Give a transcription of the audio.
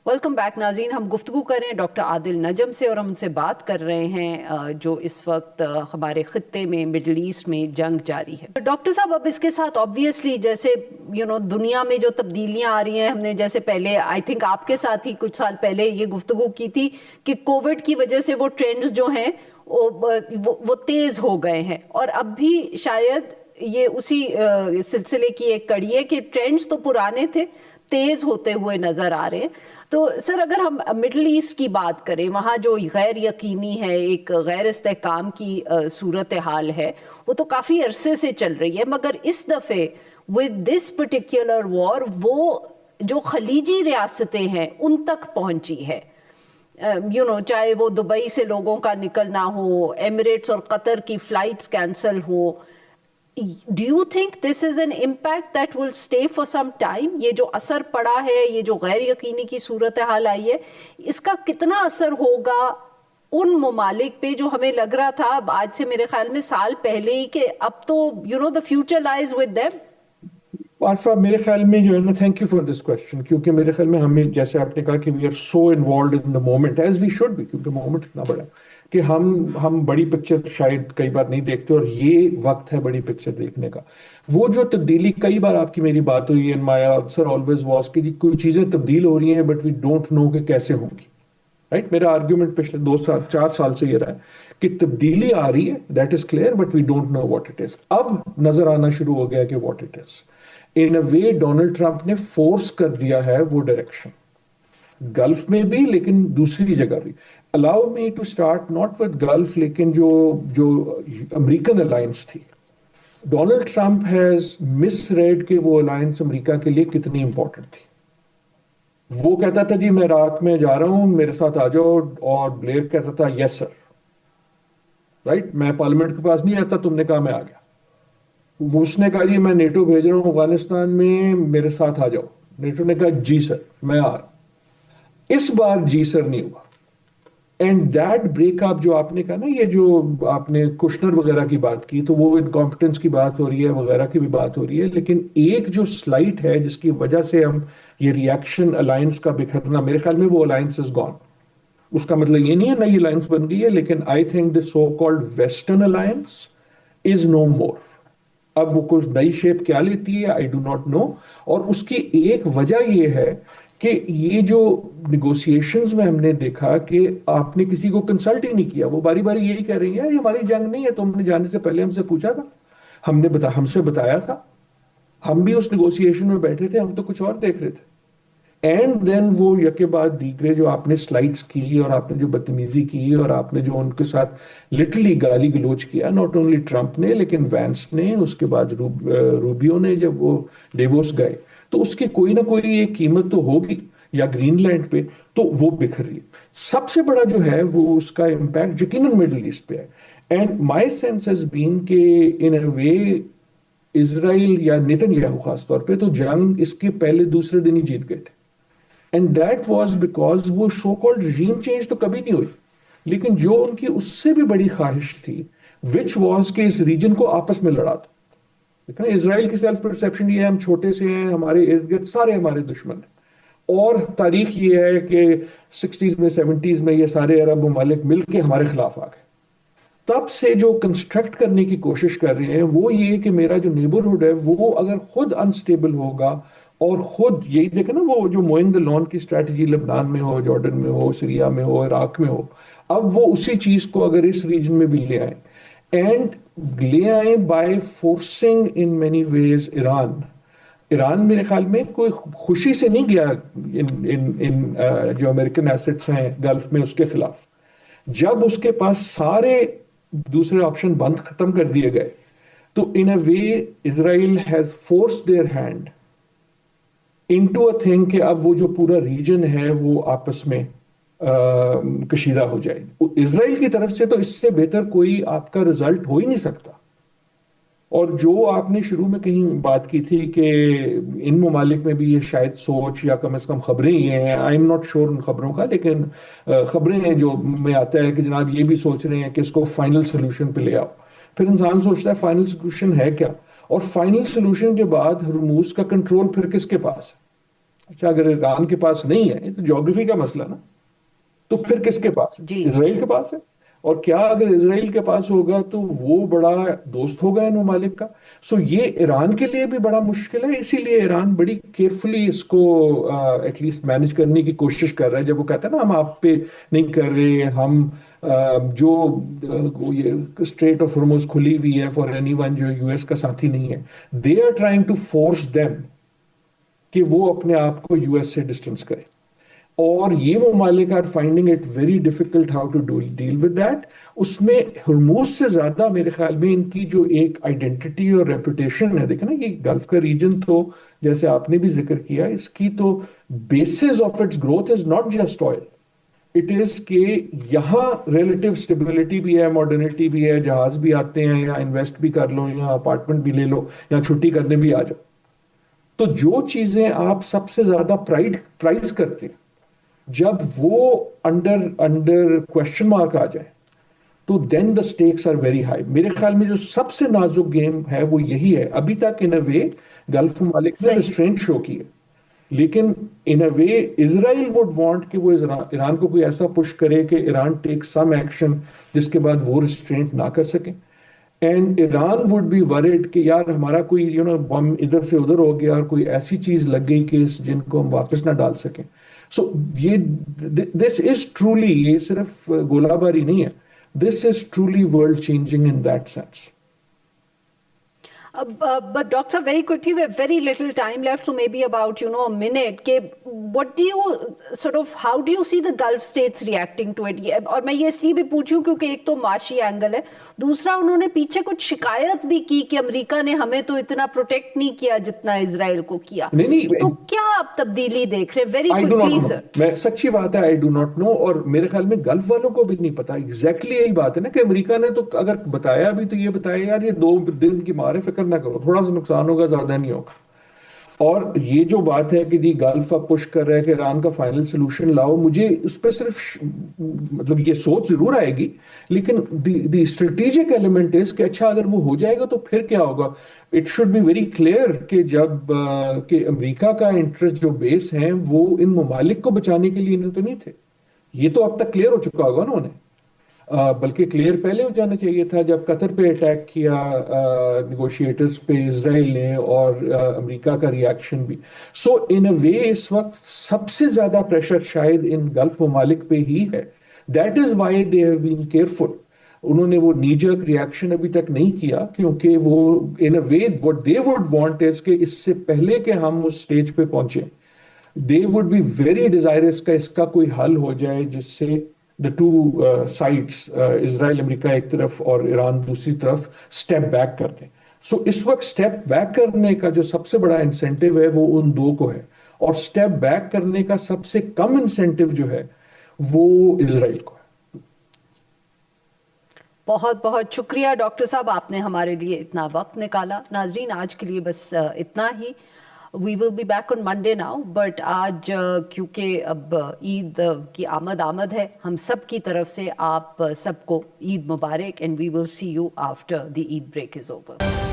Welcome back ناظرین. ہم گفتگو کر رہے ہیں ڈاکٹر عادل نجم سے اور ہم ان سے بات کر رہے ہیں جو اس وقت ہمارے خطے میں مڈل ایسٹ میں جنگ جاری ہے. ڈاکٹر صاحب اب اس کے ساتھ آبویسلی جیسے دنیا میں جو تبدیلیاں آ رہی ہیں، ہم نے جیسے پہلے آئی تھنک آپ کے ساتھ ہی کچھ سال پہلے یہ گفتگو کی تھی کہ کووڈ کی وجہ سے وہ ٹرینڈز جو ہیں وہ تیز ہو گئے ہیں، اور اب بھی شاید یہ اسی سلسلے کی ایک کڑی ہے کہ ٹرینڈز تو پرانے تھے، تیز ہوتے ہوئے نظر آ رہے ہیں. تو سر اگر ہم مڈل ایسٹ کی بات کریں، وہاں جو غیر یقینی ہے، ایک غیر استحکام کی صورتحال ہے، وہ تو کافی عرصے سے چل رہی ہے، مگر اس دفعے with this particular war وہ جو خلیجی ریاستیں ہیں ان تک پہنچی ہے. چاہے وہ دبئی سے لوگوں کا نکلنا ہو، ایمریٹس اور قطر کی flights cancel who. Do you think this is an impact that will stay for some time؟ یہ جو اثر پڑا ہے، یہ جو غیر یقینی کی صورتحال آئی ہے، اس کا کتنا اثر ہوگا ان ممالک پہ جو ہمیں لگ رہا تھا اب آج سے میرے خیال میں سال پہلے ہی کہ اب تو the future lies with them؟ Arifa میرے خیال میں جو ہے نا، thank you for this question, کیونکہ میرے خیال میں ہمیں جیسے آپ نے کہا کہ we are so involved in the moment as we should be, کیونکہ مومنٹ اتنا بڑا ہے کہ ہم بڑی پکچر شاید کئی بار نہیں دیکھتے، اور یہ وقت ہے بڑی پکچر دیکھنے کا. وہ جو تبدیلی کئی بار آپ کی میری بات ہوئی ہے، مائی آنسر آلویز واز کہ جی کوئی چیزیں تبدیل ہو رہی ہیں بٹ وی ڈونٹ نو کہ کیسے ہوں گی. رائٹ، میرا آرگیومنٹ پچھلے 2 4 سال سے یہ رہا ہے کہ تبدیلی آ رہی ہے، that is clear, but we don't know what it is. اب نظر آنا شروع ہو گیا کہ what it is. In a way Donald Trump نے فورس کر دیا ہے وہ ڈائریکشن، گلف میں بھی لیکن دوسری جگہ بھی. Allow me to start not with Gulf, لیکن جو امریکن الائنس تھی، Donald Trump has misread کہ وہ الائنس امریکہ کے لیے کتنی امپورٹنٹ تھی. وہ کہتا تھا جی میں عراق میں جا رہا ہوں، میرے ساتھ آ جاؤ، اور بلیئر کہتا تھا یس سر. رائٹ، میں پارلیمنٹ کے پاس نہیں آتا، تم نے کہا میں آ گیا. اس نے کہا جی میں نیٹو بھیج رہا ہوں افغانستان میں، میرے ساتھ آ جاؤ. نیٹو نے کہا جی سر میں آ رہا ہوں. اس بار جی سر نہیں ہوا. اینڈ دیٹ بریک اپ جو آپ نے کہا نا، یہ جو آپ نے کشنر وغیرہ کی بات کی، تو وہ انکمپٹنس کی بات ہو رہی ہے، وغیرہ کی بھی بات ہو رہی ہے، لیکن ایک جو سلائٹ ہے جس کی وجہ سے ہم یہ ریئیکشن الائنس کا بکھرنا، میرے خیال میں وہ الائنس از گون. اس کا مطلب یہ نہیں ہے نئی الائنس بن گئی ہے، لیکن I think the so called western alliance is no more. اب وہ کچھ نئی شیپ کیا لیتی ہے آئی ڈو ناٹ نو. اور اس کی ایک وجہ یہ ہے کہ یہ جو نیگوسیشنز میں ہم نے دیکھا کہ آپ نے کسی کو کنسلٹ ہی نہیں کیا. وہ باری باری یہی کہہ رہی ہیں یہ ہماری جنگ نہیں ہے، تم نے جانے سے پہلے ہم سے پوچھا تھا، ہم سے بتایا تھا، ہم بھی اس نیگوسیشن میں بیٹھے تھے، ہم تو کچھ اور دیکھ رہے تھے. اینڈ دین وہ یکے بعد دیگرے جو آپ نے سلائڈس کی، اور آپ نے جو بدتمیزی کی، اور آپ نے جو ان کے ساتھ لٹرلی گالی گلوچ کیا، ناٹ اونلی ٹرمپ نے لیکن وینس نے، اس کے بعد روبیو نے، جب وہ ڈیووس گئے، تو اس کی کوئی نہ کوئی ایک قیمت تو ہوگی. یا گرین لینڈ پہ تو وہ بکھر رہی ہے. سب سے بڑا جو ہے وہ اس کا امپیکٹ یقیناً مڈل ایسٹ پہ ہے. And my sense has been کہ ان اے وے اسرائیل یا نیتن یاہو خاص طور پہ تو جنگ اس کے پہلے دوسرے دن ہی جیت گئے تھے. اینڈ دیٹ واز بیکاز وہ سو کالڈ رجیم چینج تو کبھی نہیں ہوئی، لیکن جو ان کی اس سے بھی بڑی خواہش تھی وچ واز کہ اس ریجن کو آپس میں لڑا دو. اسرائیل کی سیلف پرسیپشن یہ ہے ہم چھوٹے سے ہیں، ہمارے ارد گرد سارے ہمارے دشمن ہیں. اور تاریخ یہ ہے کہ 60s میں 70s میں یہ سارے عرب ممالک مل کے ہمارے خلاف آ گئے. تب سے جو کنسٹرکٹ کرنے کی کوشش کر رہے ہیں وہ یہ کہ میرا جو نیبرہڈ ہے وہ اگر خود انسٹیبل ہوگا، اور خود یہی دیکھیں نا، وہ جو موئنگ دا لون کی اسٹریٹجی لبنان میں ہو، جارڈن میں ہو، سیریا میں ہو، عراق میں ہو، اب وہ اسی چیز کو اگر اس ریجن میں بھی لے آئیں، اینڈ لے آئیں by forcing in many ways Iran میرے خیال میں کوئی خوشی سے نہیں گیا ان جو امریکن ایسٹس ہیں گلف میں اس کے خلاف. جب اس کے پاس سارے دوسرے آپشن بند ختم کر دیے گئے تو in a way Israel has forced their hand into a thing کہ اب وہ جو پورا ریجن ہے وہ آپس میں کشیدہ ہو جائے. اسرائیل کی طرف سے تو اس سے بہتر کوئی آپ کا رزلٹ ہو ہی نہیں سکتا. اور جو آپ نے شروع میں کہیں بات کی تھی کہ ان ممالک میں بھی یہ شاید سوچ یا کم از کم خبریں ہی ہیں، آئی ایم ناٹ شیور ان خبروں کا، لیکن خبریں ہیں جو میں آتا ہے کہ جناب یہ بھی سوچ رہے ہیں کہ اس کو فائنل سلوشن پہ لے آؤ. پھر انسان سوچتا ہے فائنل سلوشن ہے کیا، اور فائنل سلوشن کے بعد ہرموز کا کنٹرول پھر کس کے پاس ہے؟ اچھا اگر ایران کے پاس نہیں ہے، یہ تو جغرافی کا مسئلہ نا، تو پھر کس کے پاس ہے؟ جی اسرائیل کے پاس ہے. اور کیا اگر اسرائیل کے پاس ہوگا تو وہ بڑا دوست ہوگا ان ممالک کا. سو یہ ایران کے لیے بھی بڑا مشکل ہے، اسی لیے ایران بڑی کیئرفلی اس کو ایٹ لیسٹ مینج کرنے کی کوشش کر رہا ہے. جب وہ کہتا ہے نا ہم آپ پہ نہیں کر رہے، ہم جو اسٹریٹ آف ہرمز کھلی ہوئی ہے فار اینی ون جو یو ایس کا ساتھی نہیں ہے، they are trying to force them کہ وہ اپنے آپ کو یو ایس سے ڈسٹینس کرے. اور یہ ممالک are finding it very difficult how to deal with that. اس میں ہرموز سے زیادہ میرے خیال میں ان کی جو ایک آئیڈینٹی اور ریپوٹیشن ہے، دیکھیں نا یہ گلف کا ریجن تو جیسے آپ نے بھی ذکر کیا، اس کی تو bases of its growth is not just oil. It is کہ یہاں ریلیٹو اسٹیبلٹی بھی ہے، ماڈرنٹی بھی ہے، جہاز بھی آتے ہیں، یا انویسٹ بھی کر لو، یا اپارٹمنٹ بھی لے لو، یا چھٹی کرنے بھی آ جاؤ. تو جو چیزیں آپ سب سے زیادہ پرائز کرتے ہیں، جب وہ انڈر انڈر کوشچن مارک آ جائے تو دین دا سٹیکس آر ویری ہائی. میرے خیال میں جو سب سے نازک گیم ہے وہ یہی ہے. ابھی تک ان اے وے گلف ممالک نے صحیح. ریسٹرینٹ شو کی ہے، لیکن ان a way Israel would want کہ وہ ایران کو کوئی ایسا پش کرے کہ ایران ٹیک سم ایکشن جس کے بعد وہ ریسٹرینٹ نہ کر سکیں. And Iran would be worried کہ یار ہمارا کوئی بم ادھر سے ادھر ہو گیا اور کوئی ایسی چیز لگ گئی کہ جن کو ہم واپس نہ ڈال سکیں. سو یہ دس از ٹرولی، یہ صرف گولہ باری نہیں ہے، this is truly world changing in that sense. But Doctor, very quickly, we have very little time left, so maybe about, a minute. What do you how do you see the Gulf states reacting to it? اور میں یہ اس لیے بھی پوچھوں کیونکہ ایک تو معاشی اینگل ہے، دوسرا انہوں نے پیچھے کچھ شکایت بھی کی کہ امریکہ نے ہمیں تو اتنا پروٹیکٹ نہیں کیا جتنا اسرائیل کو کیا. تو کیا آپ تبدیلی دیکھ رہے ہیں؟ ویری کوئکلی سر. میں سچی بات ہے، آئی ڈو ناٹ نو. اور میرے خیال میں گلف والوں کو بھی نہیں پتا. ایگزیکٹلی یہی بات ہے نا کہ امریکہ نے تو اگر بتایا بھی تو یہ بتایا یار یہ 2 دن کی مارے، فکر نہ کرو، تھوڑا سا نقصان ہوگا، زیادہ نہیں ہوگا. اور یہ جو بات ہے کہ جی گلف اب پش کر رہا ہے کہ ایران کا فائنل سلوشن لاؤ، مجھے اس پہ صرف مطلب یہ سوچ ضرور آئے گی، لیکن دی اسٹریٹجک ایلیمنٹ از کہ اچھا اگر وہ ہو جائے گا تو پھر کیا ہوگا. It should be very clear کہ جب کہ امریکہ کا انٹرسٹ جو بیس ہیں وہ ان ممالک کو بچانے کے لیے تو نہیں تھے. یہ تو اب تک کلیئر ہو چکا ہوگا نا انہیں، بلکہ کلیئر پہلے ہو جانا چاہیے تھا جب قطر پہ اٹیک کیا نیگوشیٹرز پہ اسرائیل نے، اور امریکہ کا ریاکشن بھی. سو ان اے وے اس وقت سب سے زیادہ پریشر شاید ان گلف ممالک پہ ہی ہے. That is why they have been careful. انہوں نے وہ نیجک ریاکشن ابھی تک نہیں کیا، کیونکہ وہ ان a way what they would want is کہ اس سے پہلے کہ ہم اس سٹیج پہ پہنچیں، they would be very desirous کہ اس کا کوئی حل ہو جائے جس سے the two sides اسرائیل امریکہ ایک طرف اور ایران دوسری طرف اسٹیپ بیک کر دیں. سو اس وقت اسٹیپ بیک کرنے کا جو سب سے بڑا انسینٹیو ہے وہ ان دو کو ہے، اور اسٹیپ بیک کرنے کا سب سے کم انسینٹیو جو ہے وہ اسرائیل کو ہے. بہت بہت شکریہ ڈاکٹر صاحب، آپ نے ہمارے لیے اتنا وقت نکالا. ناظرین آج کے لیے بس اتنا ہی. We will be back on Monday now, but آج کیونکہ اب عید کی آمد ہے، ہم سب کی طرف سے آپ سب کو عید مبارک، and we will see you after the Eid break is over.